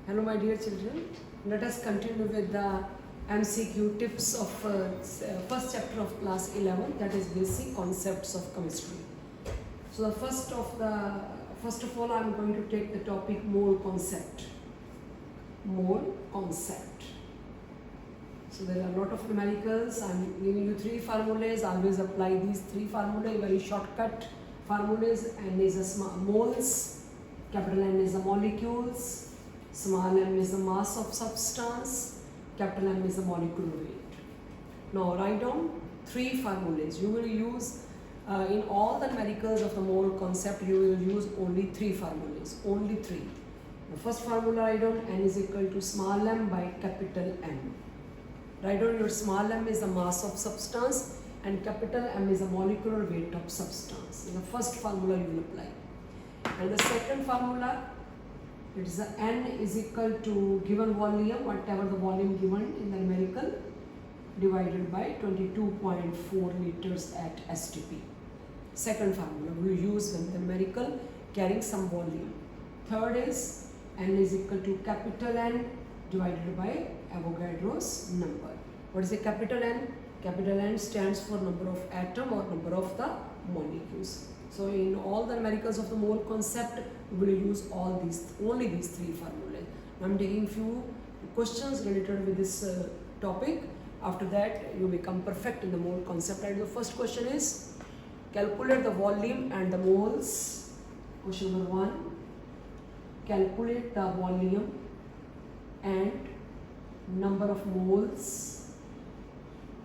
Hello my dear children, let us continue with the MCQ tips of first chapter of class 11, that is basic concepts of chemistry. So the first of all I am going to take the topic mole concept. Mole concept. So there are a lot of numericals. I am giving you three formulas. Always apply these three formulas, very shortcut formulas. N is a moles, capital N is the molecules, small m is the mass of substance, capital M is the molecular weight. Now write down three formulas. You will use in all the numericals of the mole concept, you will use only three formulas, only three. The first formula, write down N is equal to small m by capital M. Write down your small m is the mass of substance and capital M is the molecular weight of substance. In the first formula you will apply. And the second formula, it is the N is equal to given volume, whatever the volume given in the numerical, divided by 22.4 liters at STP. Second formula we will use when the numerical carrying some volume. Third is N is equal to capital N divided by Avogadro's number. What is a capital N? Capital N stands for number of atom or number of the molecules. So in all the numericals of the mole concept, we will use only these three formulas. I am taking few questions related with this topic. After that, you become perfect in the mole concept. And the first question is, calculate the volume and the moles. Question number 1. Calculate the volume and number of moles.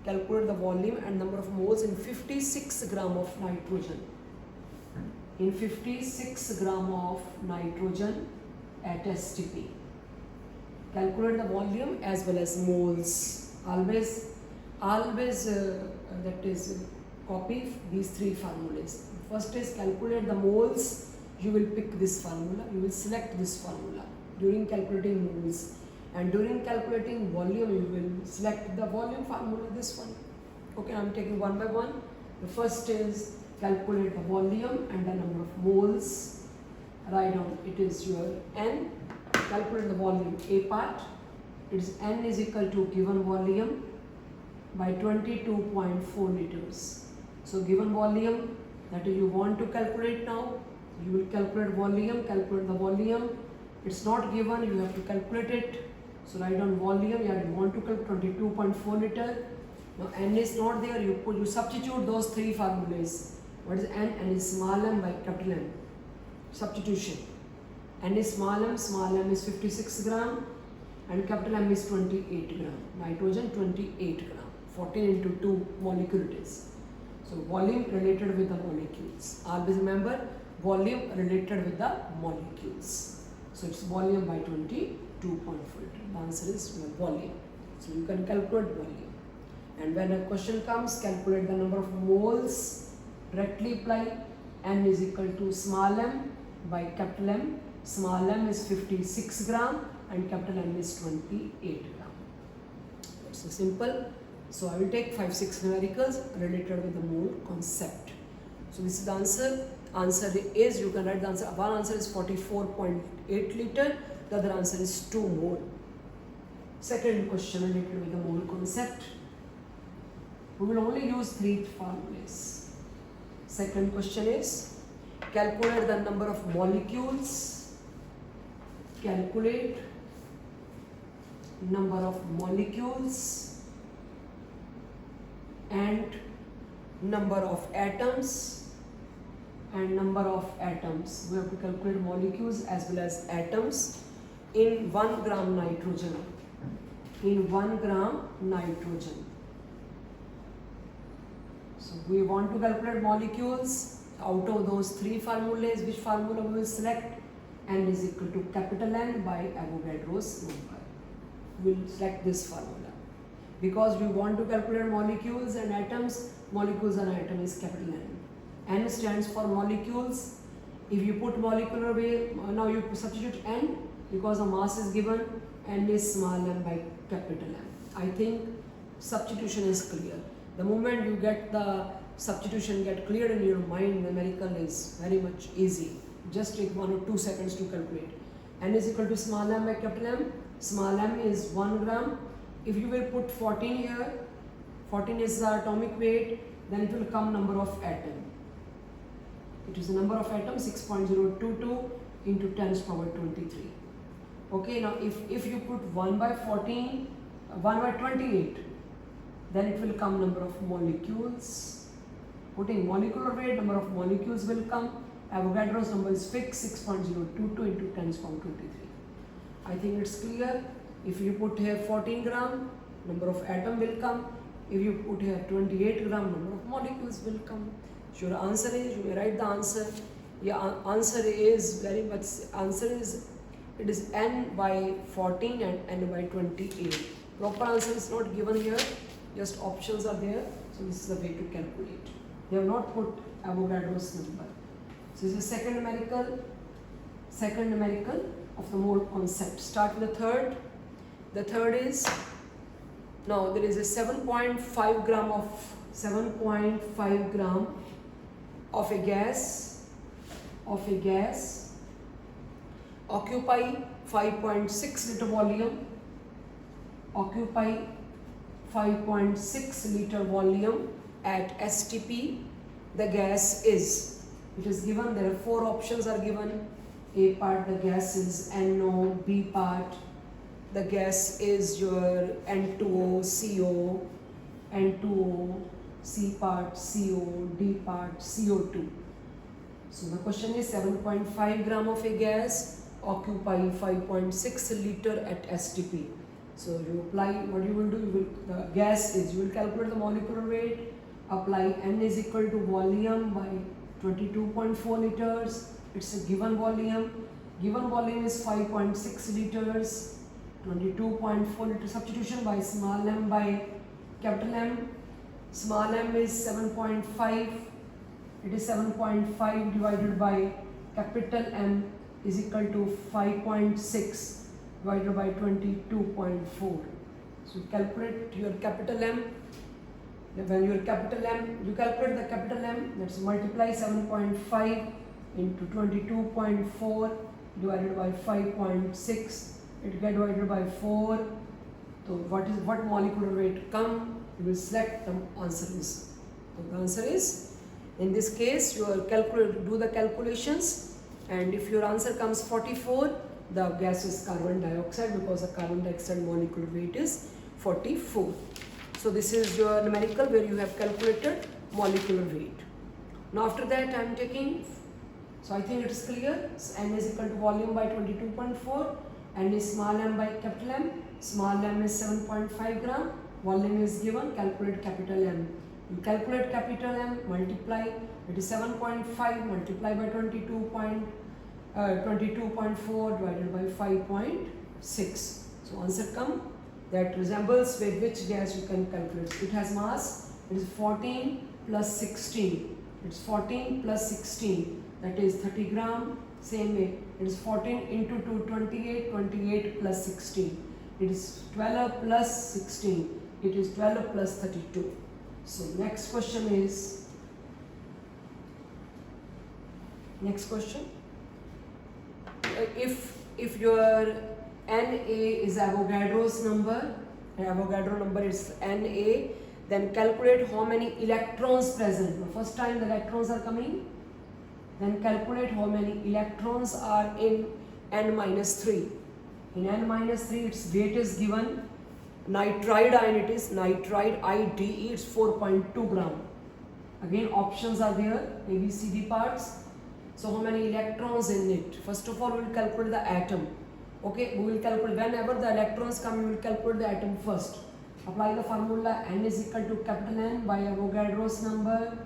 Calculate the volume and number of moles in 56 gram of nitrogen. In 56 gram of nitrogen at STP. Calculate the volume as well as moles. Always that is copy these three formulas. First is calculate the moles. You will pick this formula. You will select this formula during calculating moles. And during calculating volume, you will select the volume formula, this one. Okay, I am taking one by one. The first is calculate the volume and the number of moles. Write down, it is your N. Calculate the volume, A part. It is N is equal to given volume by 22.4 liters. So given volume, that is you want to calculate now. You will calculate volume, calculate the volume. It's not given, you have to calculate it. So write down volume, you want to calculate 22.4 liter. Now N is not there, you substitute those three formulas. What is N? N is small m by capital M. Substitution. N is small m is 56 gram and capital M is 28 gram. Nitrogen 28 gram. 14 into 2 molecule it is. So volume related with the molecules. Always remember, volume related with the molecules. So it's volume by 22.4 liter. The answer is volume. So you can calculate volume. And when a question comes, calculate the number of moles. Directly apply N is equal to small m by capital M. Small m is 56 gram and capital M is 28 gram. It's so simple. So I will take 5-6 numericals related with the mole concept. So this is the answer. Answer is, you can write the answer. One answer is 44.8 liter. The other answer is 2 mole. Second question related with the mole concept. We will only use three formulas. Second question is, calculate the number of molecules. Calculate number of molecules and number of atoms and number of atoms. We have to calculate molecules as well as atoms in 1 gram nitrogen. In 1 gram nitrogen. So we want to calculate molecules. Out of those three formulas, which formula we will select? N is equal to capital N by Avogadro's number. We will select this formula. Because we want to calculate molecules and atoms, molecules and atom is capital N. N stands for molecules. If you put molecular weight, now you substitute N because the mass is given, N is small m by capital M. I think substitution is clear. The moment you get the substitution get clear in your mind, numerical is very much easy. Just take 1 or 2 seconds to calculate. N is equal to small m by capital M. Small m is 1 gram. If you will put 14 here, 14 is the atomic weight, then it will come number of atom. It is the number of atoms 6.022 into 10 to the power 23. Okay, now if you put 1 by 14, 1 by 28, then it will come number of molecules. Putting molecular weight, number of molecules will come. Avogadro's number is fixed, 6.022 into 10 to the power 23. I think it's clear. If you put here 14 gram, number of atom will come. If you put here 28 gram, number of molecules will come. So your answer is, you may write the answer. Your answer is very much, answer is, it is n by 14 and n by 28. Proper answer is not given here, just options are there. So this is the way to calculate. They have not put Avogadro's number. So this is second numerical of the mole concept. Start with the third. The third is, now there is a 7.5 gram of a gas occupy 5.6 liter volume, at STP. The gas is, it is given, there are 4 options are given. A part, the gas is NO. B part, the gas is your N2O, CO, N2O, C part, CO, D part, CO2. So the question is 7.5 gram of a gas occupy 5.6 liter at STP. So you apply, what you will do, the gas is, you will calculate the molecular weight, apply N is equal to volume by 22.4 liters. It's a given volume. Given volume is 5.6 liters. 22.4 liter substitution by small m by capital M. Small m is 7.5. It is 7.5 divided by capital M is equal to 5.6 divided by 22.4. So calculate your capital M. When your capital M, you calculate the capital M, that's multiply 7.5 into 22.4 divided by 5.6. It get divided by 4. So what molecular weight come? You will select the answer is. So the answer is, in this case, you will do the calculations, and if your answer comes 44, the gas is carbon dioxide, because the carbon dioxide molecular weight is 44. So this is your numerical where you have calculated molecular weight. Now after that I am taking, so I think it is clear. N is equal to volume by 22.4, N is small m by capital M. Small m is 7.5 gram, volume is given, calculate capital M. You calculate capital M, multiply, it is 7.5 multiply by 22.4 divided by 5.6. So answer come, that resembles with which gas you can calculate. It has mass, it is 14 plus 16. It's 14 plus 16, that is 30 gram. Same way, it is 14 into 2, 28, 28 plus 16. It is 12 plus 16, it is 12 plus 32. So next question is, if your Na is Avogadro's number, and Avogadro number is Na, then calculate how many electrons present. The first time the electrons are coming, then calculate how many electrons are in N-3. In N-3, its weight is given. Nitride ion, it is nitride IDE, it's 4.2 gram. Again options are there, A, B, C, D parts. So how many electrons in it? First of all, we will calculate the atom. Okay, we will calculate, whenever the electrons come, we will calculate the atom first. Apply the formula, N is equal to capital N by Avogadro's number.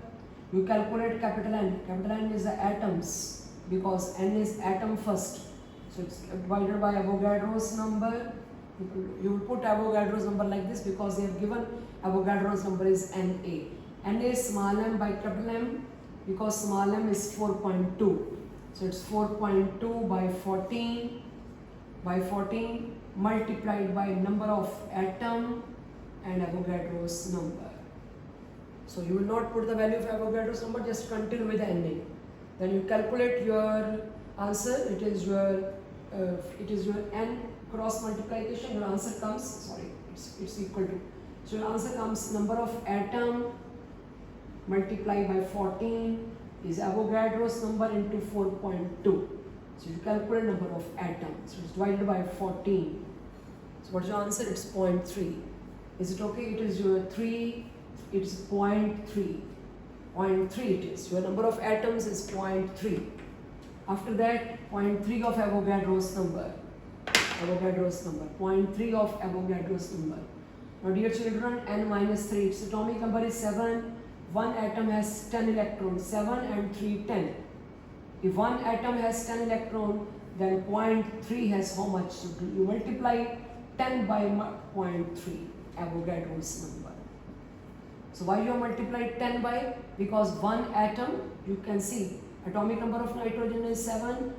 You calculate capital N. Capital N is the atoms, because N is atom first. So it's divided by Avogadro's number. You will put Avogadro's number like this because they have given Avogadro's number is Na. Na is small m by capital M, because small m is 4.2. So it's 4.2 by 14 multiplied by number of atom and Avogadro's number. So you will not put the value of Avogadro's number, just continue with Na. Then you calculate your answer. It is your it is your n cross multiplication, your answer comes, sorry, it's equal to, so your answer comes number of atom multiplied by 14 is Avogadro's number into 4.2. So you calculate number of atoms, so it's divided by 14. So what's your answer? It's 0.3. Is it okay? It is your 3, it's 0.3. 0.3 it is. Your number of atoms is 0.3. After that, 0.3 of Avogadro's number. 0.3 of Avogadro's number. Now dear children, n minus 3, its atomic number is 7. One atom has 10 electrons, 7 and 3, 10. If one atom has 10 electrons, then 0.3 has how much? So you multiply 10 by 0.3, Avogadro's number. So why you multiply 10 by? Because one atom, you can see, atomic number of nitrogen is 7,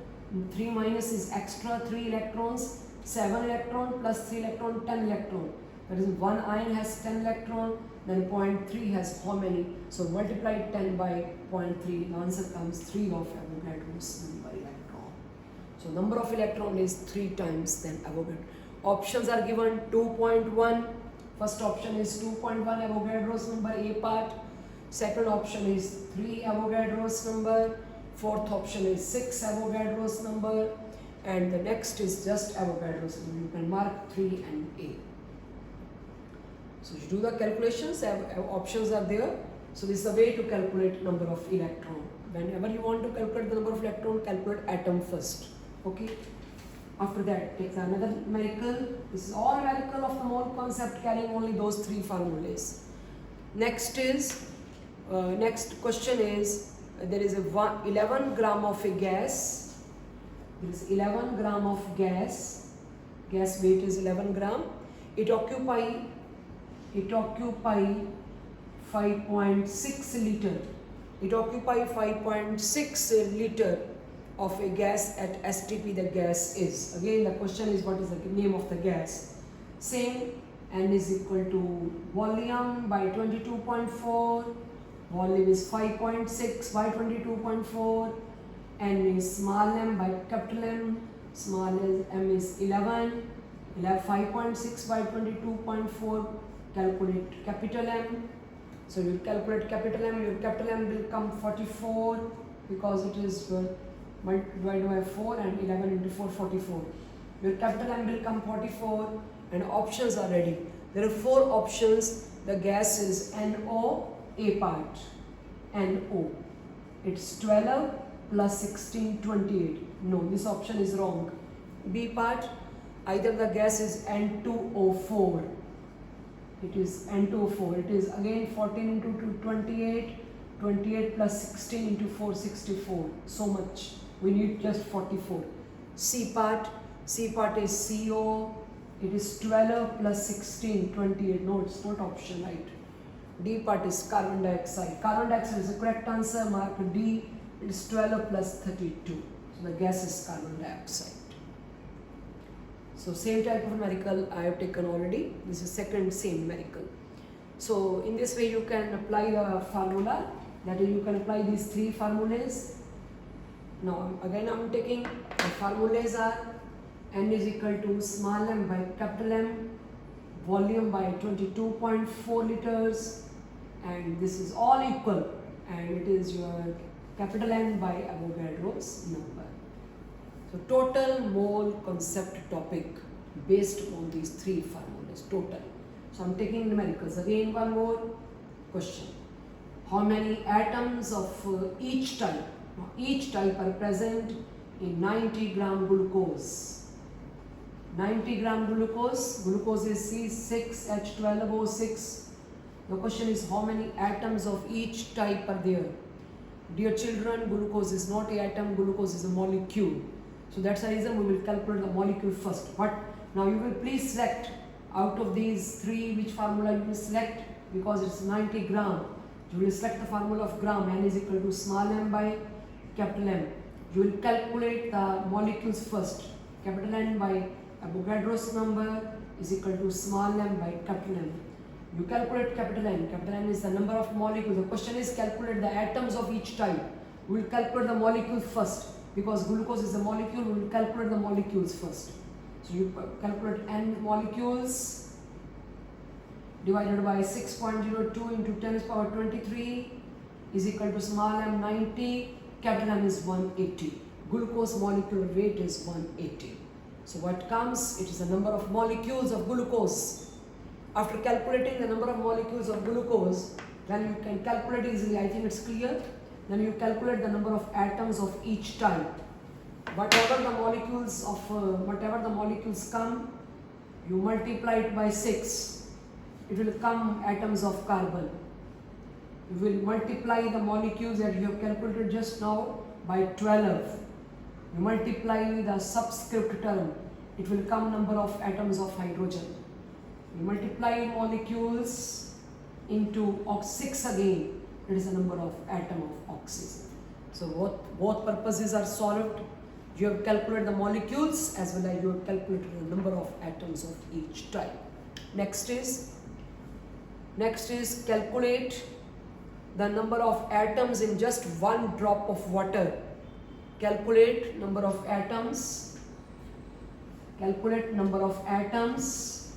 3 minus is extra 3 electrons, 7 electron plus 3 electron, 10 electron. That is, one ion has 10 electron, then 0.3 has how many? So multiply 10 by 0.3, the answer comes 3 of Avogadro's number electron. So number of electron is 3 times than Avogadro. Options are given 2.1. First option is 2.1 Avogadro's number, A part. Second option is 3 Avogadro's number. Fourth option is 6 Avogadro's number. And the next is just Avogadro's number. You can mark 3 and A. So you do the calculations, options are there. So this is the way to calculate number of electron. Whenever you want to calculate the number of electron, calculate atom first. Okay. After that, take another numerical. This is all numerical of the mole concept, carrying only those 3 formulas. Next is, next question is, there is a 11 gram of a gas. There is 11 gram of gas. Gas weight is 11 gram. It occupy 5.6 liter. It occupy 5.6 liter of a gas at STP. The gas is, again the question is what is the name of the gas. Same, N is equal to volume by 22.4. Volume is 5.6 by 22.4. N is small m by capital M. Small m is 11. 5.6 by 22.4. Calculate capital M. So you calculate capital M. Your capital M will come 44 because it is divided by 4 and 11 into 4, 44. Your capital M will come 44 and options are ready. There are 4 options. The gas is NO, A part, NO. It's 12 plus 16, 28. No, this option is wrong. B part, either the gas is N2O4. It is N2O4. It is again 14 into 28. 28 plus 16 into 4, 64. So much. We need just 44. C part is CO. It is 12 plus 16, 28. No, it's not option, right? D part is carbon dioxide. Carbon dioxide is the correct answer. Mark D. It is 12 plus 32. So the gas is carbon dioxide. So same type of numerical I have taken already. This is second same numerical. So in this way you can apply the formula. That is, you can apply these 3 formulas. Now again I am taking the formulas are N is equal to small m by capital M, volume by 22.4 liters, and this is all equal, and it is your capital N by Avogadro's number. So total mole concept topic based on these 3 formulas, total. So I am taking numericals. Again one more question. How many atoms of each type? Now, each type are present in 90 gram glucose. 90 gram glucose. Glucose is C6H12O6. The question is how many atoms of each type are there? Dear children, glucose is not an atom, glucose is a molecule. So that's the reason we will calculate the molecule first. But now you will please select out of these 3 which formula you will select, because it's 90 gram. You will select the formula of gram. N is equal to small m by capital M. You will calculate the molecules first. Capital N by Avogadro's number is equal to small m by capital M. You calculate capital N. Capital N is the number of molecules. The question is calculate the atoms of each type. We will calculate the molecule first. because glucose is a molecule, we will calculate the molecules first. So you calculate n molecules divided by 6.02 into 10 to the power 23 is equal to small m 90, capital M is 180. Glucose molecular weight is 180. So what comes? It is the number of molecules of glucose. After calculating the number of molecules of glucose, then you can calculate easily. I think it's clear. Then you calculate the number of atoms of each type. Whatever the molecules come, you multiply it by 6. It will come atoms of carbon. You will multiply the molecules that you have calculated just now by 12. You multiply the subscript term, it will come number of atoms of hydrogen. You multiply molecules into 6 again, it is the number of atom of oxygen. So both purposes are solved. You have calculated the molecules as well as you have calculated the number of atoms of each type. Next is calculate the number of atoms in just one drop of water. Calculate number of atoms. Calculate number of atoms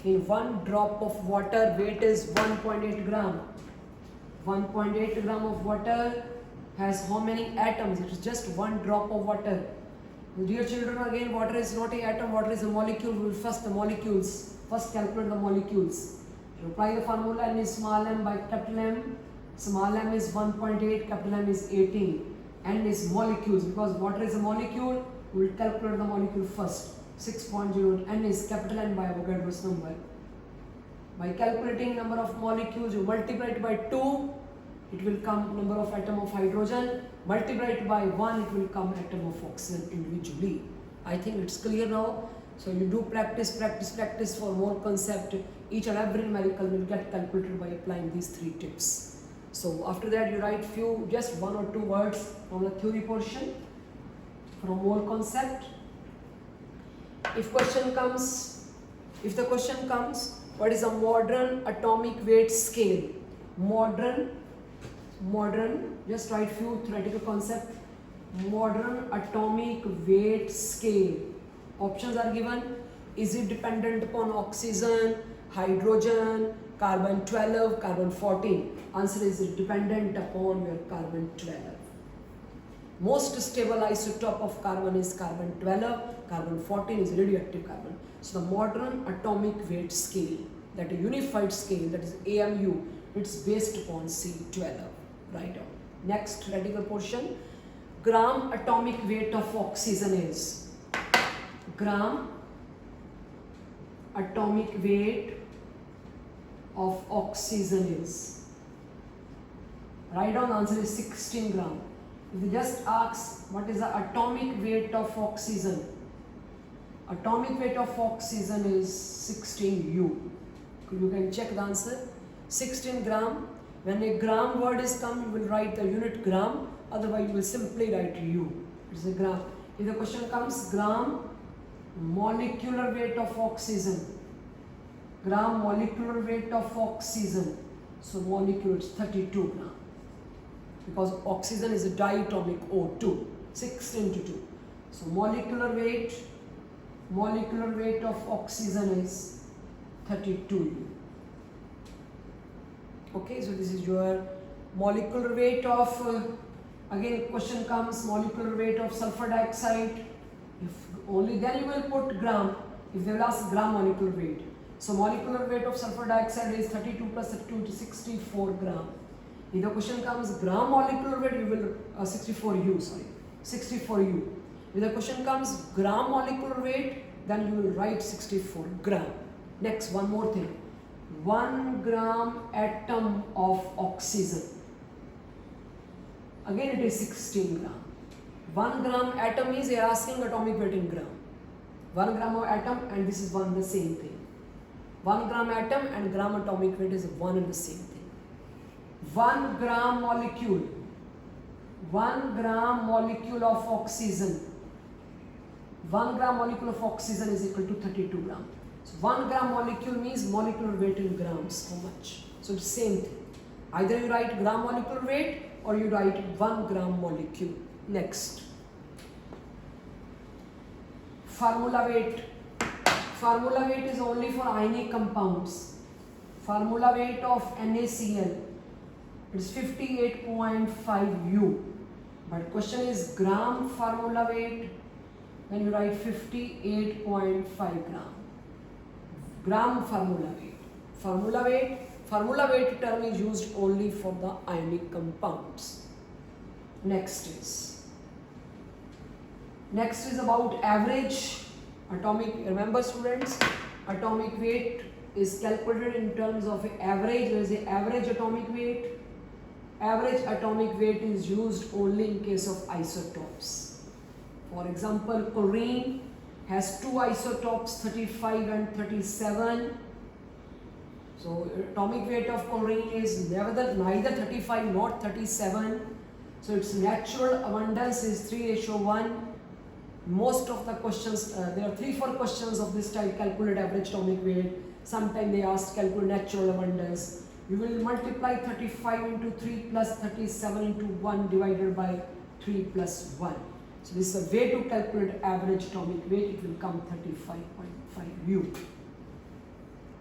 in one drop of water. Weight is 1.8 gram. 1.8 gram of water has how many atoms? It is just one drop of water. Dear children, again, water is not an atom, water is a molecule. We will first calculate the molecules. You apply the formula, n is small m by capital M. Small m is 1.8, capital M is 18. N is molecules, because water is a molecule, we will calculate the molecule first. 6.0, n is capital N by Avogadro's number. By calculating number of molecules, you multiply it by 2, it will come number of atom of hydrogen. Multiply it by 1, it will come atom of oxygen individually. I think it's clear now. So you do practice for more concept. Each and every numerical will get calculated by applying these 3 tips. So after that you write just 1 or 2 words from the theory portion, from more concept. If the question comes, what is a modern atomic weight scale? Modern, just write few theoretical concept. Modern atomic weight scale. Options are given. Is it dependent upon oxygen, hydrogen, carbon 12, carbon 14? Answer is dependent upon your carbon 12. Most stable isotope of carbon is carbon 12, carbon 14 is radioactive carbon. So the modern atomic weight scale, that a unified scale, that is AMU, it's based upon C12. Write down. Next radical portion, gram atomic weight of oxygen is. Gram atomic weight of oxygen is. Write down, answer is 16 gram. If they just ask what is the atomic weight of oxygen, atomic weight of oxygen is 16 U. You can check the answer. 16 gram. When a gram word is come, you will write the unit gram. Otherwise, you will simply write U. It's a gram. If the question comes gram molecular weight of oxygen, gram molecular weight of oxygen, so molecule is 32 gram. Because oxygen is a diatomic O2, 16 to 2. So molecular weight of oxygen is 32U. Okay, so this is your molecular weight of, again question comes, molecular weight of sulfur dioxide. If only then you will put gram, if they will ask gram molecular weight. So molecular weight of sulfur dioxide is 32 plus 32 to 64 gram. If the question comes gram molecular weight, you will 64U. If the question comes gram molecular weight, then you will write 64 gram. Next, one more thing. 1 gram atom of oxygen. Again it is 16 gram. 1 gram atom is, they are asking atomic weight in gram. 1 gram of atom and this is the same thing. 1 gram atom and gram atomic weight is one and the same thing. 1 gram molecule. 1 gram molecule of oxygen. 1 gram molecule of oxygen is equal to 32 gram. So 1 gram molecule means molecular weight in grams, how much? So it's same thing. Either you write gram molecular weight or you write 1 gram molecule. Next, formula weight. Formula weight is only for ionic compounds. Formula weight of NaCl is 58.5 U. But question is gram formula weight. Then you write 58.5 gram. Gram formula weight. Formula weight term is used only for the ionic compounds. Next is about average atomic. Remember students, atomic weight is calculated in terms of average. There is an average atomic weight. Average atomic weight is used only in case of isotopes. For example, chlorine has two isotopes, 35 and 37. So atomic weight of chlorine is neither 35 nor 37. So its natural abundance is 3:1. Most of the questions, there are 3-4 questions of this type, calculate average atomic weight. Sometimes they ask calculate natural abundance. You will multiply 35 into 3 plus 37 into 1 divided by 3 plus 1. So this is a way to calculate average atomic weight. It will come 35.5 U.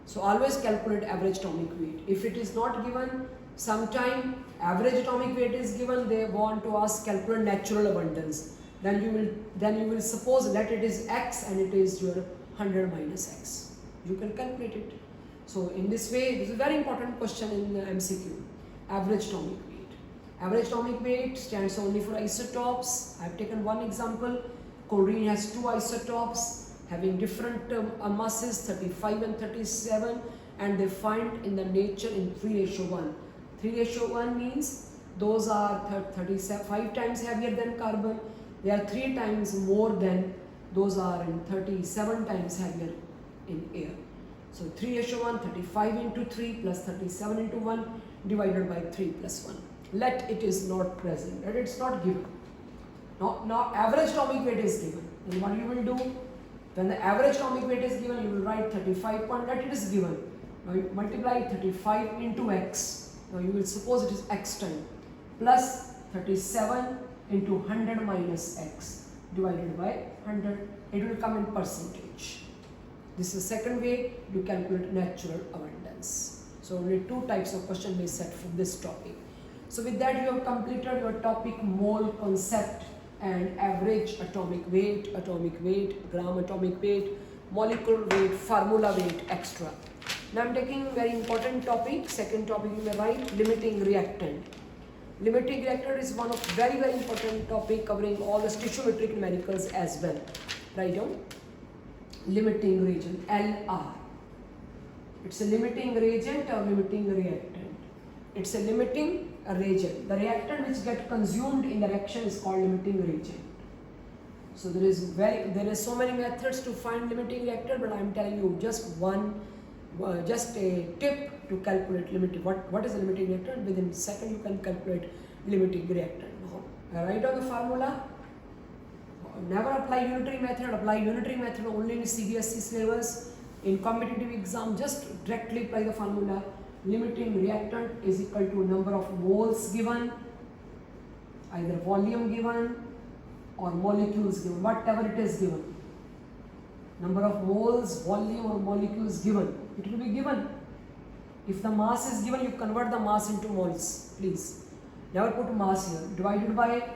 So always calculate average atomic weight. If it is not given, sometime average atomic weight is given, they want to ask calculate natural abundance. Then you will suppose that it is x and it is your 100 minus x. You can calculate it. So in this way, this is a very important question in the MCQ. Average atomic weight. Average atomic weight stands only for isotopes. I have taken one example. Chlorine has two isotopes having different masses, 35 and 37, and they find in the nature in 3:1. 3:1 means those are 35 times heavier than carbon. They are 3 times more than those are in 37 times heavier in air. So 3:1, 35 into 3 plus 37 into 1 divided by 3 plus 1. Let it is not present, let it's not given. Now average atomic weight is given. Then what you will do? When the average atomic weight is given, you will write 35 point, let it is given. Now you multiply 35 into x. Now you will suppose it is x time plus 37 into 100 minus x divided by 100. It will come in percentage. This is the second way you calculate natural abundance. So only 2 types of question may set from this topic. So with that you have completed your topic mole concept and average atomic weight, gram atomic weight, molecular weight, formula weight, etc. Now I am taking very important topic. Second topic you may write limiting reactant. Limiting reactant is one of very important topic covering all the stoichiometric numericals as well. Write down limiting reagent, LR. It's a limiting reagent or limiting reactant. It's a limiting reagent. The reactant which get consumed in the reaction is called limiting reagent. So there is so many methods to find limiting reactant, but I am telling you just a tip to calculate limiting. What is a limiting reactant? Within a second you can calculate limiting reactant. Write down the formula. Never apply unitary method. Apply unitary method only in CBSE syllabus. In competitive exam, just directly apply the formula. Limiting reactant is equal to number of moles given, either volume given or molecules given, whatever it is given. Number of moles, volume or molecules given. It will be given. If the mass is given, you convert the mass into moles, please. Never put mass here. Divided by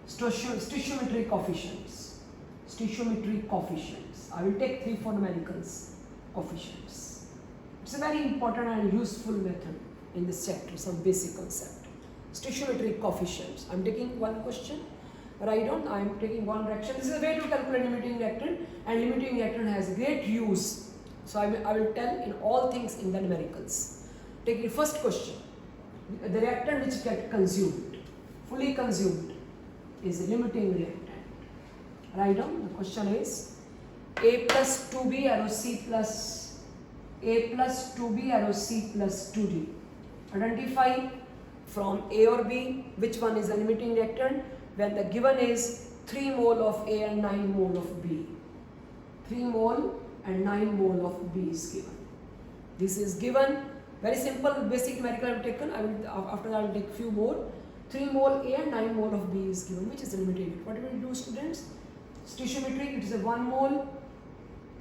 stoichiometric coefficients. Stoichiometric coefficients. I will take 3-4 numericals. Coefficients. It's a very important and useful method in this chapter, some basic concept. Stoichiometric coefficients. I am taking one question. Write down. I am taking one reaction. This is a way to calculate limiting reactant, and limiting reactant has great use. So I will tell in all things in the numericals. Take the first question. The reactant which get consumed, fully consumed, is a limiting reactant. Write down. The question is A plus 2B arrow C plus A plus 2B arrow C plus 2D. Identify from A or B which one is the limiting reactant when the given is 3 mole of A and 9 mole of B. 3 mole and 9 mole of B is given. This is given. Very simple basic numerical I have taken. After that I will take few more. 3 mole A and 9 mole of B is given, which is the limiting reactant. What will you do, students? Stoichiometric, it is a 1 mole.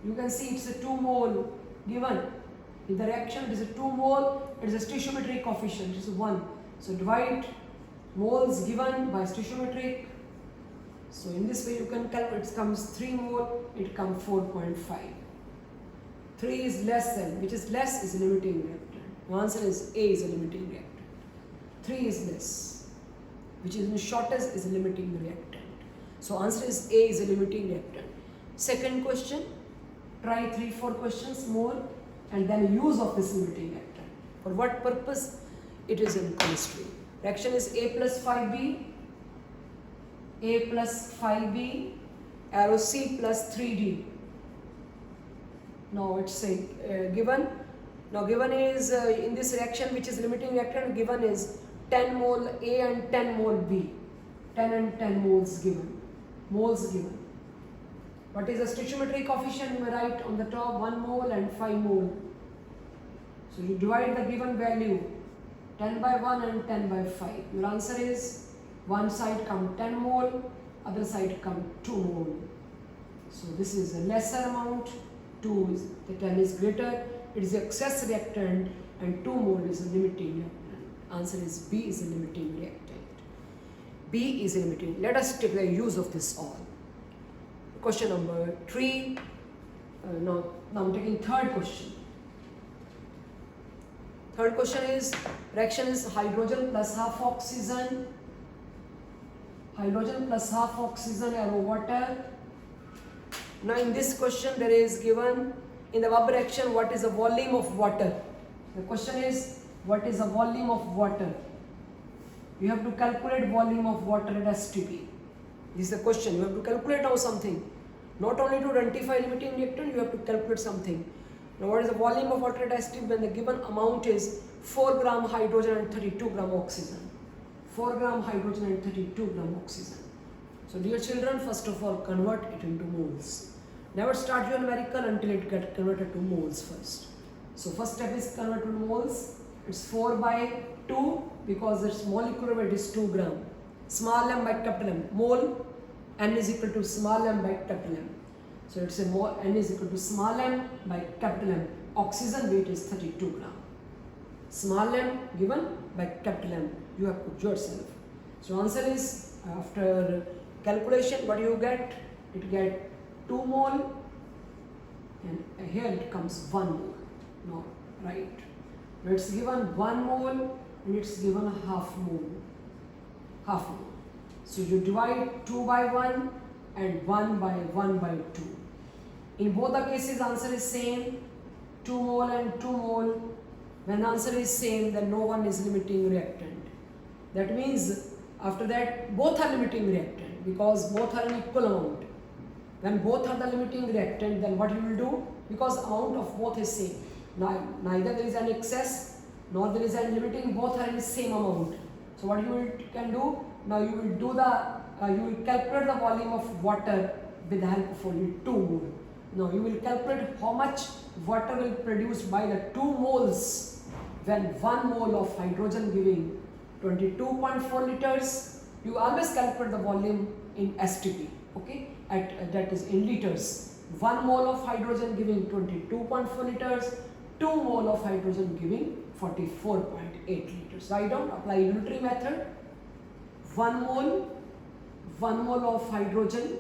You can see it's a 2 mole given. In the reaction, it is a 2 mole, it is a stoichiometric coefficient, it is 1. So divide moles given by stoichiometric. So in this way you can calculate, it comes 3 mole, it comes 4.5. 3 is less than, which is less is a limiting reactant. The answer is A is a limiting reactant. 3 is less, which is the shortest is a limiting reactant. So answer is A is a limiting reactant. Second question, try 3-4 questions more and then use of this limiting reactant. For what purpose? It is in chemistry. Reaction is A plus 5B, A plus 5B, arrow C plus 3D. Now it's given. Now given is in this reaction, which is limiting reactant, given is 10 mole A and 10 mole B. 10 and 10 moles given. Moles given. What is the stoichiometric coefficient? You may write on the top 1 mole and 5 mole. So you divide the given value 10 by 1 and 10 by 5. Your answer is one side come 10 mole, other side come 2 mole. So this is a lesser amount, 2 is the 10 is greater, it is excess reactant and 2 mole is a limiting reactant. Answer is B is a limiting reactant. B is a limiting. Let us take the use of this all. Question number 3. Now I'm taking third question. Third question is, reaction is hydrogen plus half oxygen. Hydrogen plus half oxygen arrow water. Now in this question there is given in the verb reaction what is the volume of water. The question is what is the volume of water. You have to calculate volume of water at STP. This is the question. You have to calculate now something. Not only to identify limiting reactant, you have to calculate something. Now what is the volume of water at STP when the given amount is 4 gram hydrogen and 32 gram oxygen. 4 gram hydrogen and 32 gram oxygen. So dear children, first of all convert it into moles. Never start your numerical until it gets converted to moles first. So first step is convert to moles. It's 4 by 2 because its molecular weight is 2 gram. Small m by capital M. Mole, n is equal to small m by capital M. So it's a mole, n is equal to small m by capital M. Oxygen weight is 32 gram. Small m given by capital M. You have put yourself. So answer is, after calculation, what do you get? It get 2 mole and here it comes 1 mole. No, right. Now it's given 1 mole and it's given a half mole. Half mole. So you divide 2 by 1 and 1 by 1 by 2. In both the cases answer is same, 2 mole and 2 mole. When answer is same, then no one is limiting reactant. That means after that both are limiting reactant because both are in equal amount. When both are the limiting reactant, then what you will do? Because amount of both is same. Neither there is an excess nor there is an limiting, both are in the same amount. So what you can do? Now you will do you will calculate the volume of water with the help of only 2 mole. Now you will calculate how much water will produce by the 2 moles when 1 mole of hydrogen giving 22.4 liters. You always calculate the volume in STP, okay? That is in liters. 1 mole of hydrogen giving 22.4 liters, 2 mole of hydrogen giving 44.8 liters. Write down, apply unitary method. 1 mole of hydrogen,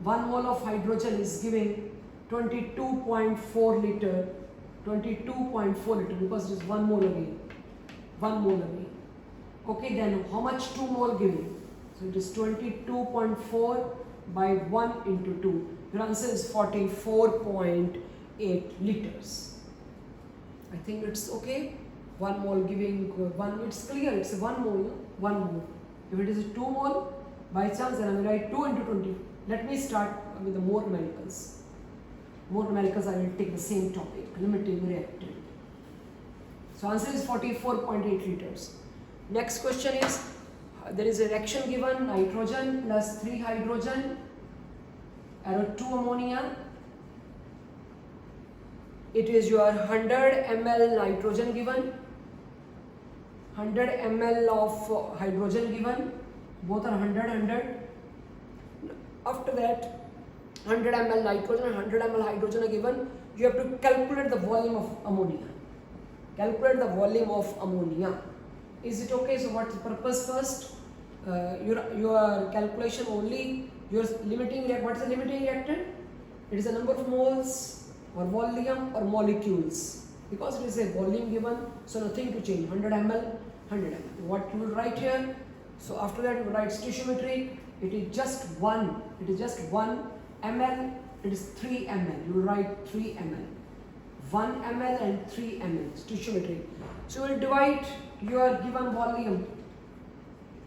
1 mole of hydrogen is giving 22.4 liter, 22.4 liter because it is 1 mole again, 1 mole again. Okay, then how much 2 mole giving? So it is 22.4 by 1 into 2. Your answer is 44.8 liters. I think it's okay. 1 mole giving 1, it's clear, it's a 1 mole, 1 mole. If it is a 2 mole, by chance then I will write 2 into 20. Let me start with the more numericals. More numericals I will take the same topic, limiting reactant. So answer is 44.8 liters. Next question is, there is a reaction given, nitrogen plus 3 hydrogen, arrow 2 ammonia. It is your 100 ml nitrogen given, 100 ml of hydrogen given, both are 100. After that, 100 ml nitrogen and 100 ml hydrogen are given. You have to calculate the volume of ammonia. Calculate the volume of ammonia. Is it okay? So what's the purpose first? Your calculation only, your limiting, what is the limiting reactant? It is the number of moles or volume or molecules. Because it is a volume given, so nothing to change. 100 ml, 100 ml. What you will write here? So after that you will write stoichiometry. It is just 1 ml, it is 3 ml. You will write 3 ml. 1 ml and 3 ml, stoichiometry. So you will divide your given volume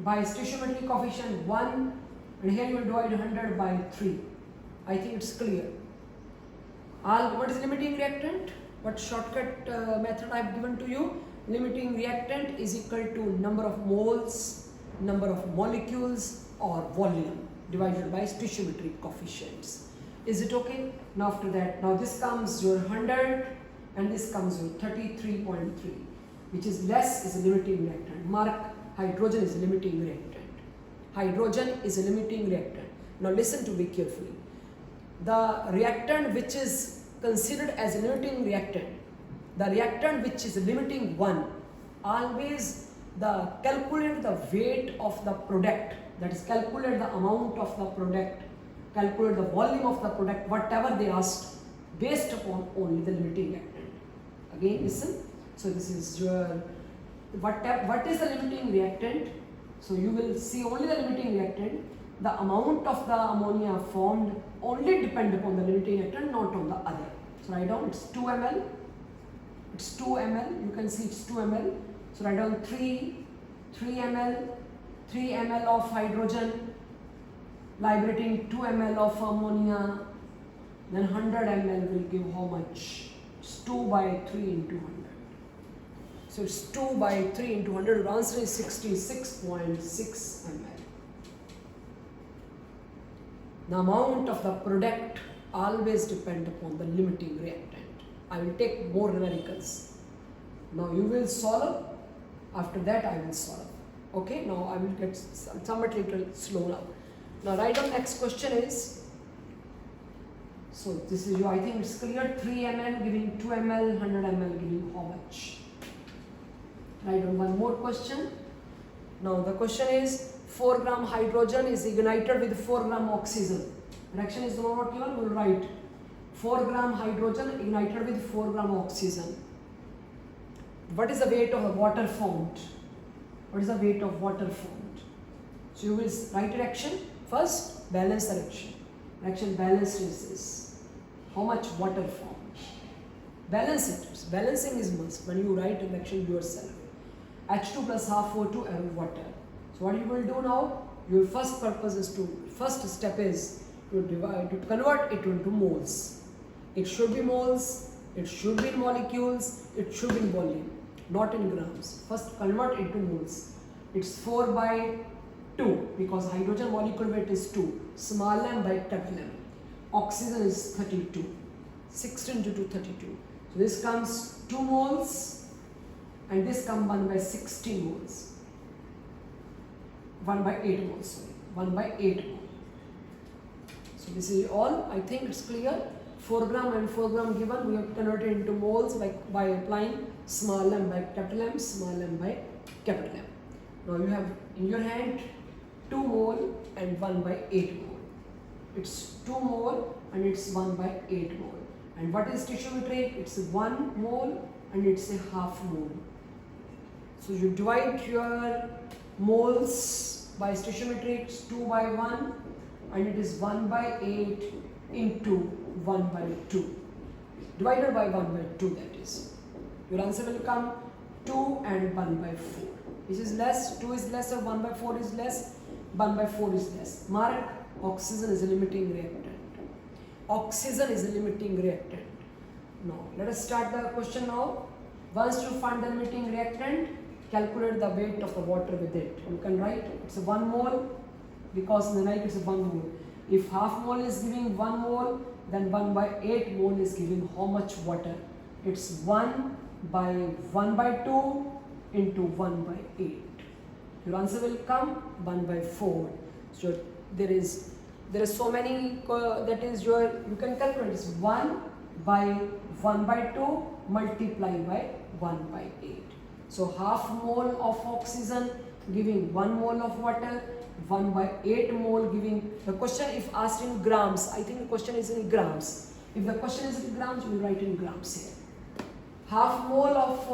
by stoichiometry coefficient 1, and here you will divide 100 by 3. I think it's clear. What is limiting reactant? What shortcut method I have given to you? Limiting reactant is equal to number of moles, number of molecules or volume divided by stoichiometry coefficients. Is it okay? Now after that, now this comes your 100 and this comes your 33.3, which is less is a limiting reactant. Mark, hydrogen is a limiting reactant. Hydrogen is a limiting reactant. Now listen to me carefully. The reactant which is considered as a limiting reactant, the reactant which is a limiting one, always calculate the weight of the product, that is calculate the amount of the product, calculate the volume of the product, whatever they asked, based upon only the limiting reactant. Again listen, so this is your, what is the limiting reactant? So you will see only the limiting reactant. The amount of the ammonia formed only depend upon the limiting reactant, not on the other. So write down it's 2 ml. It's 2 ml. You can see it's 2 ml. So write down 3 ml, 3 ml of hydrogen, liberating 2 ml of ammonia. Then 100 ml will give how much? It's 2 by 3 into 100. So it's 2 by 3 into 100. The answer is 66.6 ml. The amount of the product always depend upon the limiting reactant. I will take more numericals. Now you will solve. After that I will solve. Okay, now I will get somewhat little slow now. Now write down next question is, so this is, I think it's clear, 3 ml giving 2 ml, 100 ml giving how much? Write down one more question. Now the question is, 4 gram hydrogen is ignited with 4 gram oxygen. Reaction is not given, we will write 4 gram hydrogen ignited with 4 gram oxygen. What is the weight of the water formed? What is the weight of water formed? So you will write reaction. First, balance the reaction. Reaction balanced is this. How much water formed? Balance it. Balancing is must when you write a reaction yourself. H2 plus half O2 and water. So what you will do now? Your first purpose is first step is to convert it into moles. It should be moles, it should be in molecules, it should be in volume, not in grams. First convert into moles. It's 4 by 2 because hydrogen molecule weight is 2. Small m by capital M. Oxygen is 32. 16 to 2, 32. So this comes 2 moles and this comes 1 by 60 moles. 1 by 8 moles, sorry. 1 by 8 moles. So this is all. I think it's clear. 4 gram and 4 gram given, we have converted into moles by applying small m by capital M, small m by capital M. Now you have in your hand 2 mole and 1 by 8 mole. It's 2 mole and it's 1 by 8 mole. And what is stoichiometry? It's 1 mole and it's a half mole. So you divide your moles by stoichiometry, it's 2 by 1 and it is 1 by 8 into 1 by 2. Divided by 1 by 2, that is. Your answer will come 2 and 1 by 4. This is less, 2 is less or 1 by 4 is less, 1 by 4 is less. Mark, oxygen is a limiting reactant. Oxygen is a limiting reactant. Now, let us start the question now. Once you find the limiting reactant, calculate the weight of the water with it. You can write it's a 1 mole because in the night it's a 1 mole. If half mole is giving 1 mole, then 1 by 8 mole is giving how much water? It's 1 by 1 by 2 into 1 by 8. Your answer will come 1 by 4. So there is there are so many, that is your, you can calculate this 1 by 1 by 2 multiply by 1 by 8. So half mole of oxygen giving 1 mole of water, 1 by 8 mole giving, the question if asked in grams, I think the question is in grams. If the question is in grams, we will write in grams here. Half mole of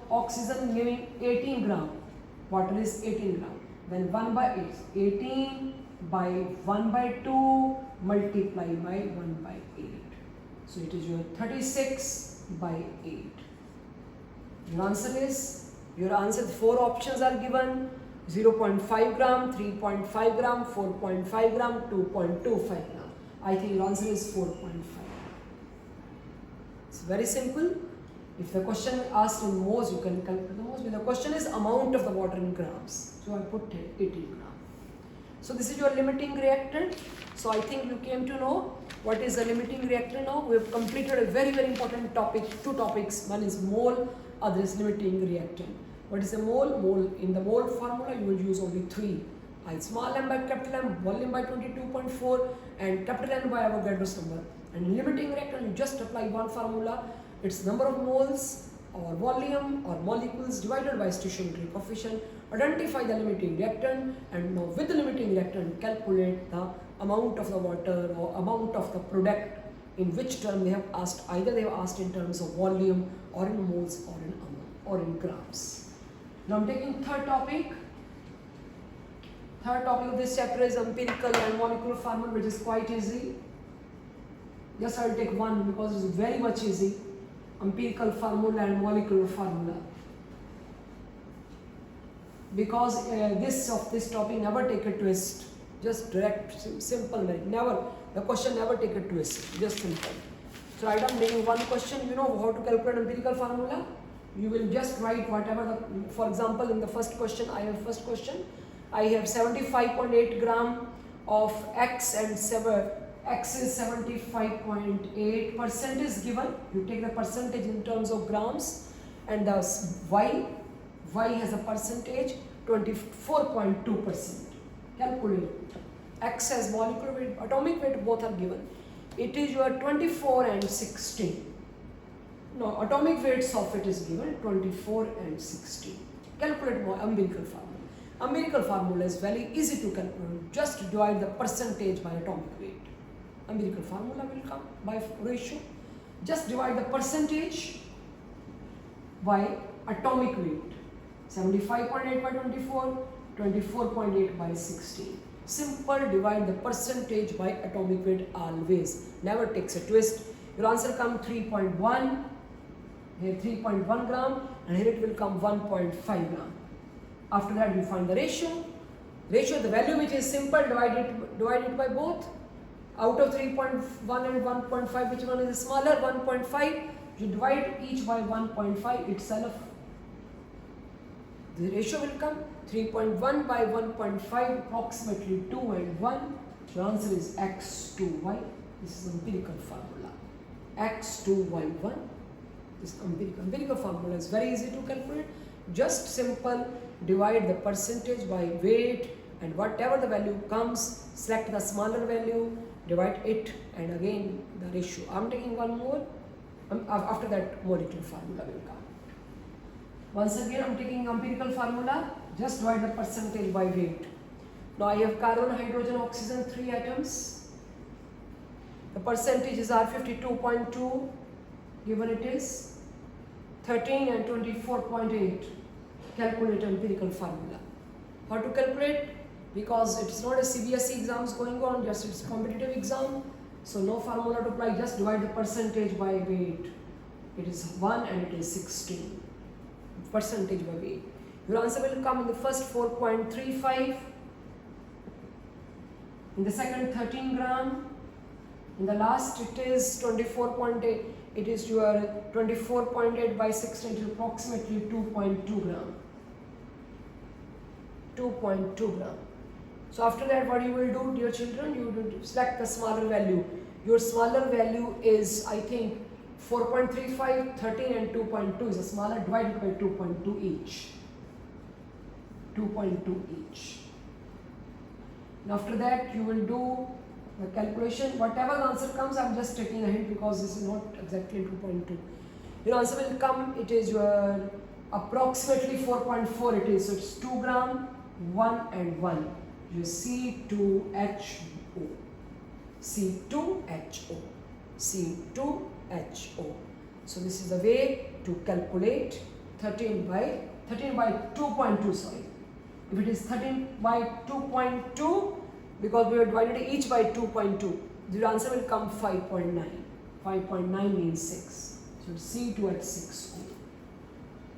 oxygen giving 18 gram, water is 18 gram. Then 1 by 8, 18 by 1 by 2 multiply by 1 by 8. So it is your 36 by 8. Your answer, 4 options are given, 0.5 gram, 3.5 gram, 4.5 gram, 2.25 gram. I think your answer is 4.5. It's very simple. If the question asked in moles, you can calculate the moles. But the question is amount of the water in grams. So I put 18 gram. So this is your limiting reactant. So I think you came to know what is a limiting reactant now. We have completed a very, very important topic, 2 topics. One is mole, other is limiting reactant. What is a mole? Mole, in the mole formula you will use only 3. I small m by capital M, volume by 22.4 and capital N by Avogadro's number. And limiting reactant, you just apply one formula. It's number of moles or volume or molecules divided by stoichiometry coefficient. Identify the limiting reactant, and now with the limiting reactant calculate the amount of the water or amount of the product, in which term they have asked. Either they have asked in terms of volume or in moles or in amount or in grams. Now I'm taking third topic. Third topic of this chapter is empirical and molecular formula, which is quite easy. Just I'll take one because it's very much easy. Empirical formula and molecular formula. Because this topic never take a twist. Just direct, simple, never. The question never take a twist. Just simple. So I am making one question. You know how to calculate empirical formula? You will just write whatever the, for example, in the first question, I have 75.8 gram of X and X is 75.8% is given. You take the percentage in terms of grams, and the Y has a percentage 24.2%. Calculate. X has molecular weight, atomic weight, both are given. It is your 24 and 16. No, atomic weights of it is given 24 and 16. Calculate more empirical formula. Empirical formula is very easy to calculate. Just divide the percentage by atomic weight. Empirical formula will come by ratio. Just divide the percentage by atomic weight. 75.8 by 24, 24.8 by 16. Simple, divide the percentage by atomic weight always. Never takes a twist. Your answer come 3.1. Here 3.1 gram, and here it will come 1.5 gram. After that we find the ratio. Ratio, the value which is simple, divide it by both. Out of 3.1 and 1.5, which one is smaller? 1.5. You divide each by 1.5 itself. The ratio will come 3.1 by 1.5, approximately 2 and 1. The answer is X2Y. This is empirical formula. X2Y1. This empirical formula is very easy to calculate. Just simple, divide the percentage by weight, and whatever the value comes, select the smaller value, divide it, and again the ratio. I am taking one more. After that, molecular formula will come. Once again, I am taking empirical formula. Just divide the percentage by weight. Now I have carbon, hydrogen, oxygen, 3 atoms. The percentages are 52.2. Given it is 13 and 24.8. Calculate empirical formula. How to calculate? Because it is not a CBSE exams going on, just it's competitive exam. So no formula to apply, just divide the percentage by weight. It is 1 and it is 16. Percentage by weight. Your answer will come in the first 4.35. In the second 13 gram. In the last it is 24.8. It is your 24.8 by 16, to approximately 2.2 gram. 2.2 gram. So after that, what you will do, dear children, you will select the smaller value. Your smaller value is, I think, 4.35, 13 and 2.2 is a smaller, divided by 2.2 each. 2.2 each. And after that, you will do The calculation, whatever the answer comes, I'm just taking a hint because this is not exactly 2.2. Your answer will come, it is your approximately 4.4 it is. So it's 2 gram, 1 and 1. Your C2HO. C2HO. C2HO. So this is the way to calculate 13 by 2.2, sorry. If it is 13 by 2.2, because we have divided each by 2.2, the answer will come 5.9. 5.9 means 6. So C2H6O.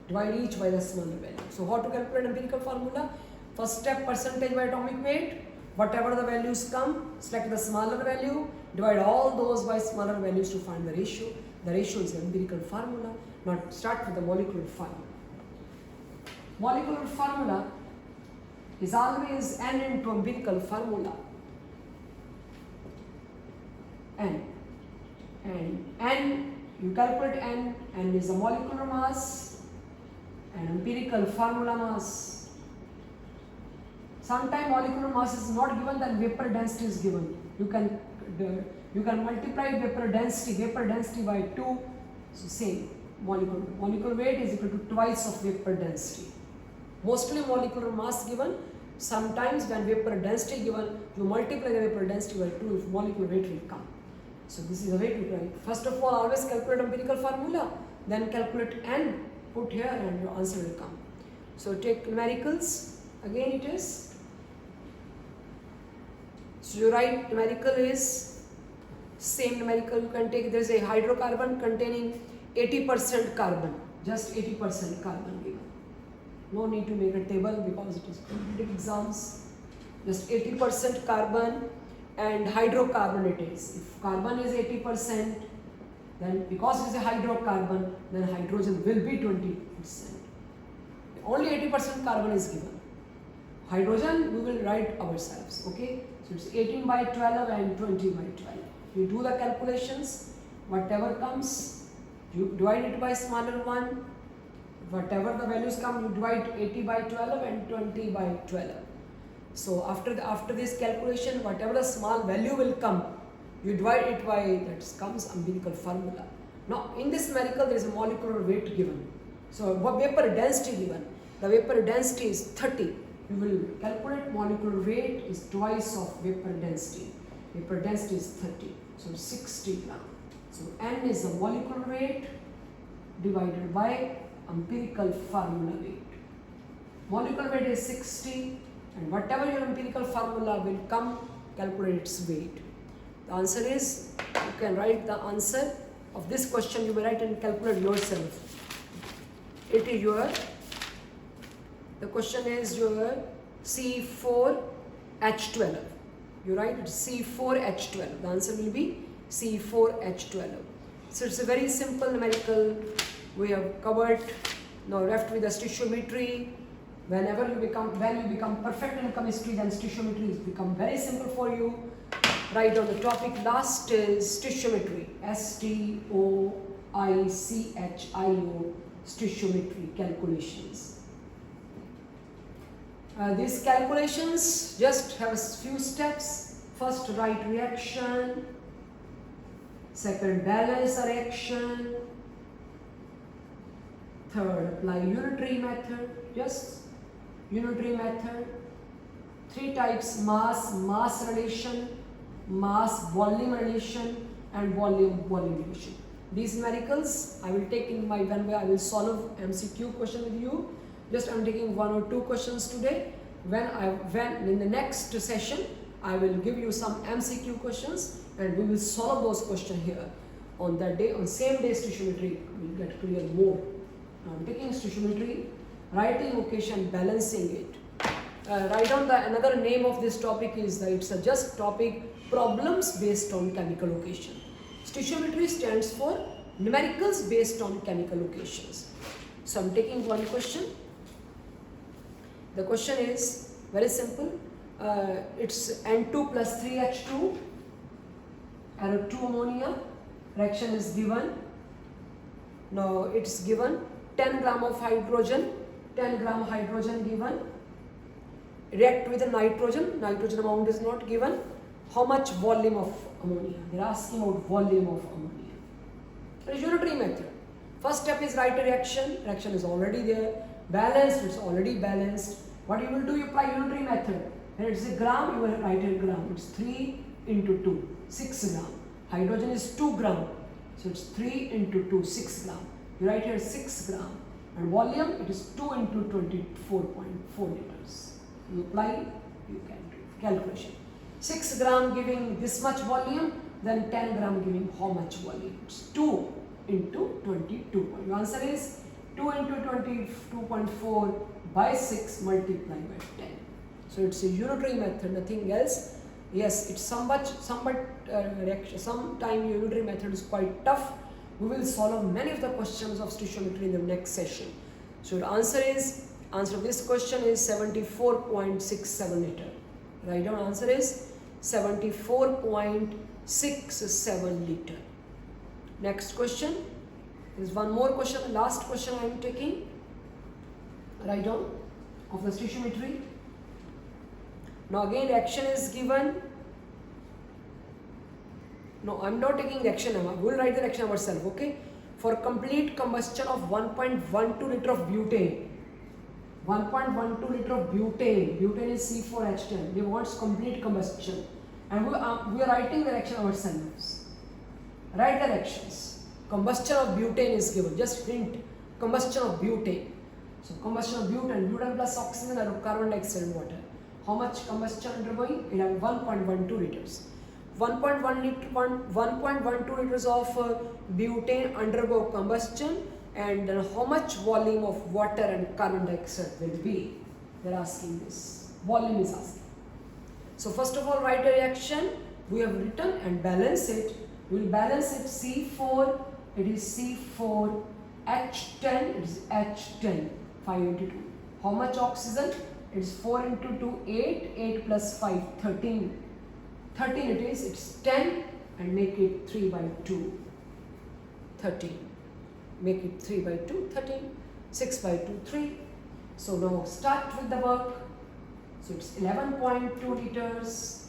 Divide each by the smaller value. So how to calculate empirical formula? First step, percentage by atomic weight. Whatever the values come, select the smaller value, divide all those by smaller values to find the ratio. The ratio is the empirical formula. Now start with the molecular formula. Molecular formula is always N into empirical formula. N. And N, you calculate N is the molecular mass and empirical formula mass. Sometimes molecular mass is not given, then vapor density is given. You can multiply vapor density by 2, so same. Molecular weight is equal to twice of vapor density. Mostly molecular mass given. Sometimes when vapor density given, you multiply the vapor density by 2 if molecular weight will come. So this is the way to write. First of all, always calculate empirical formula, then calculate N, put here and your answer will come. So take numericals, again it is. So you write numerical is same numerical you can take. There is a hydrocarbon containing 80% carbon, just 80% carbon given. No need to make a table because it is competitive exams. Just 80% carbon and hydrocarbon it is. If carbon is 80%, then because it is a hydrocarbon, then hydrogen will be 20%. Only 80% carbon is given. Hydrogen we will write ourselves, okay? So it's 18 by 12 and 20 by 12. You do the calculations, whatever comes, you divide it by smaller one. Whatever the values come, you divide 80 by 12 and 20 by 12. So after this calculation, whatever the small value will come, you divide it by, that comes empirical formula. Now in this numerical there is a molecular weight given. So vapor density given. The vapor density is 30. You will calculate molecular weight is twice of vapor density. Vapor density is 30. So 60 gram. So N is the molecular weight divided by empirical formula weight. Molecular weight is 60 and whatever your empirical formula will come, calculate its weight. The answer is, you can write the answer of this question, you will write and calculate yourself. It is your, the question is your C4H12. You write C4H12. The answer will be C4H12. So it's a very simple numerical. We have covered. Now left with the stoichiometry. When you become perfect in chemistry, then stoichiometry has become very simple for you. Write on the topic. Last is stoichiometry. STOICHIO. Stoichiometry calculations. These calculations just have a few steps. First, write reaction. Second, balance a reaction. Third, apply unitary method. Just unitary method. 3 types: mass relation, mass volume relation, and volume relation. These numericals I will take in my one way. I will solve MCQ question with you. Just I am taking 1 or 2 questions today. When in the next session I will give you some MCQ questions and we will solve those questions here. On that day, on same day, stoichiometry will get clear more. Now I am taking stoichiometry, writing occasion, balancing it. Write down another name of this topic is that it's a just topic, problems based on chemical occasion. Stoichiometry stands for numericals based on chemical occasions. So I am taking one question. The question is very simple. It's N2 plus 3H2, arrow 2 ammonia. Reaction is given. Now it's given 10 gram of hydrogen, 10 gram hydrogen given. React with the nitrogen. Nitrogen amount is not given. how much volume of ammonia. They're asking about volume of ammonia. It is unitary method. First step is write a reaction. Reaction is already there. Balanced, it's already balanced. What you will do, you apply unitary method. When it's a gram, you will write a gram. It's 3 into 2, 6 gram. Hydrogen is 2 gram. So it's 3 into 2, 6 gram. You write here 6 gram. And volume, it is 2 into 24.4 liters. You apply, you can do calculation. 6 gram giving this much volume, then 10 gram giving how much volume? It's 2 into 22. Your answer is 2 into 22.4 by 6 multiplied by 10. So it's a unitary method, nothing else. Yes, it's somewhat sometime unitary method is quite tough. We will solve many of the questions of stoichiometry in the next session. So the answer of this question is 74.67 liter. Write down answer is 74.67 liter. Next question. There is one more question, the last question I am taking. Write down of the stoichiometry. Now again reaction is given. No, I am not taking reaction. We will write the reaction ourselves. Okay. For complete combustion of 1.12 liter of butane. 1.12 liter of butane. Butane is C4H10. They want complete combustion. And we are writing the reaction ourselves. Write the reactions. Combustion of butane is given. Just hint. Combustion of butane. So combustion of butane. Butane plus oxygen and carbon dioxide and water. How much combustion undergoing? We have 1.12 liters. 1.12 liters of butane undergo combustion, and then how much volume of water and carbon dioxide will be? They are asking this. Volume is asking. So first of all, write a reaction. We have written and balance it. We will balance it. C4, it is C4H10, it is H10, 5 into 2. How much oxygen? It is 4 into 2, 8, 8 plus 5, 13. 13 it is, it's 10 and make it 3 by 2, 13. Make it 3 by 2, 13, 6 by 2, 3. So now start with the work. So it's 11.2 liters.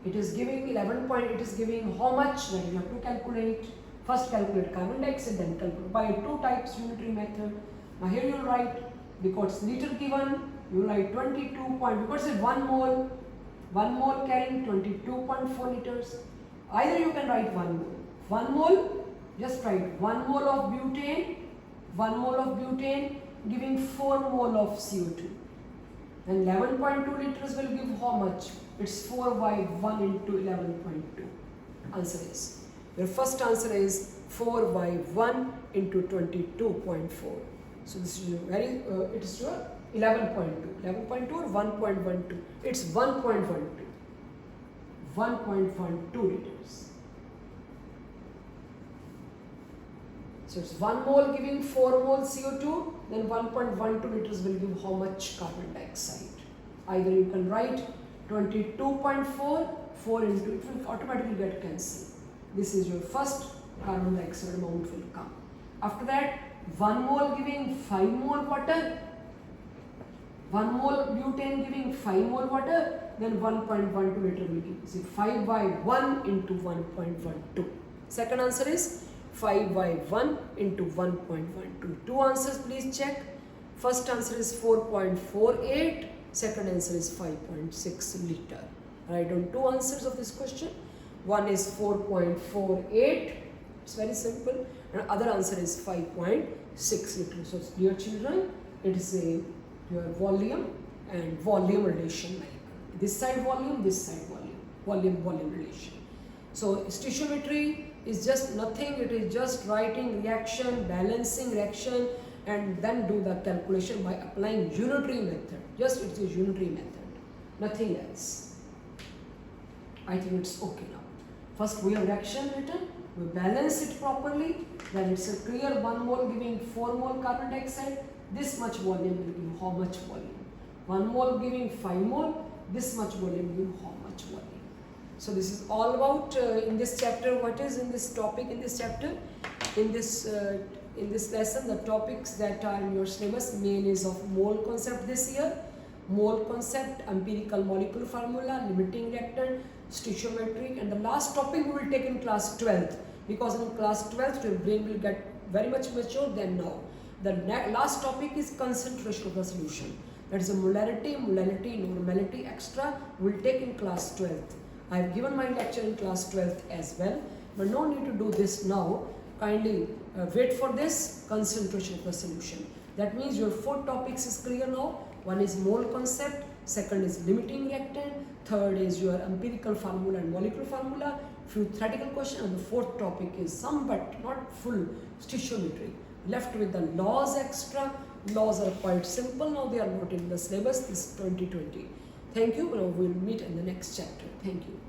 It is giving it is giving how much? That you have to calculate. First calculate carbon dioxide, then calculate by 2 types unitary method. Now here you will write, because liter given, you will write 22 point, because it's 1 mole. 1 mole carrying 22.4 liters. Either you can write 1 mole. 1 mole, just write 1 mole of butane, 1 mole of butane giving 4 mole of CO2. And 11.2 liters will give how much? It's 4 by 1 into 11.2. Answer is. Your first answer is 4 by 1 into 22.4. So this is very, it is your 11.2. 11.2 or 1.12? It's 1.12. 1.12 liters. So it's 1 mole giving 4 mole CO2, then 1.12 liters will give how much carbon dioxide. Either you can write 22.4, 4 into, it will automatically get cancelled. This is your first carbon dioxide amount will come. After that, 1 mole giving 5 mole water, 1 mole butane giving 5 mole water, then 1.12 liter will give. See, 5 by 1 into 1.12. Second answer is 5 by 1 into 1.12. Two answers, please check. First answer is 4.48. Second answer is 5.6 liter. Write down 2 answers of this question. One is 4.48. It's very simple. And other answer is 5.6 liters. So, dear children, it is your volume and volume relation. This side volume, this side volume, volume relation. So stoichiometry is just nothing. It is just writing reaction, balancing reaction, and then do the calculation by applying unitary method. Just it's a unitary method, nothing else. I think it's okay now. First we have reaction written. We balance it properly, then it's a clear 1 mole giving 4 mole carbon dioxide, this much volume will give how much volume. 1 mole giving 5 mole, this much volume will give how much volume. So this is all about in this chapter, what is in this topic in this chapter. In this lesson, the topics that are in your syllabus, main is of mole concept this year. Mole concept, empirical molecular formula, limiting reactant, stoichiometric, and the last topic we will take in class 12th, because in class 12th your brain will get very much mature than now. The last topic is concentration of the solution. That is a molarity, normality, extra we will take in class 12th. I have given my lecture in class 12th as well, but no need to do this now. Kindly wait for this concentration of the solution. That means your 4 topics is clear now. One is mole concept, second is limiting reactant, third is your empirical formula and molecular formula, few theoretical questions, and the 4th topic is some but not full stoichiometry. Left with the laws extra. Laws are quite simple now, they are not in the syllabus this 2020. Thank you. Now we will meet in the next chapter. Thank you.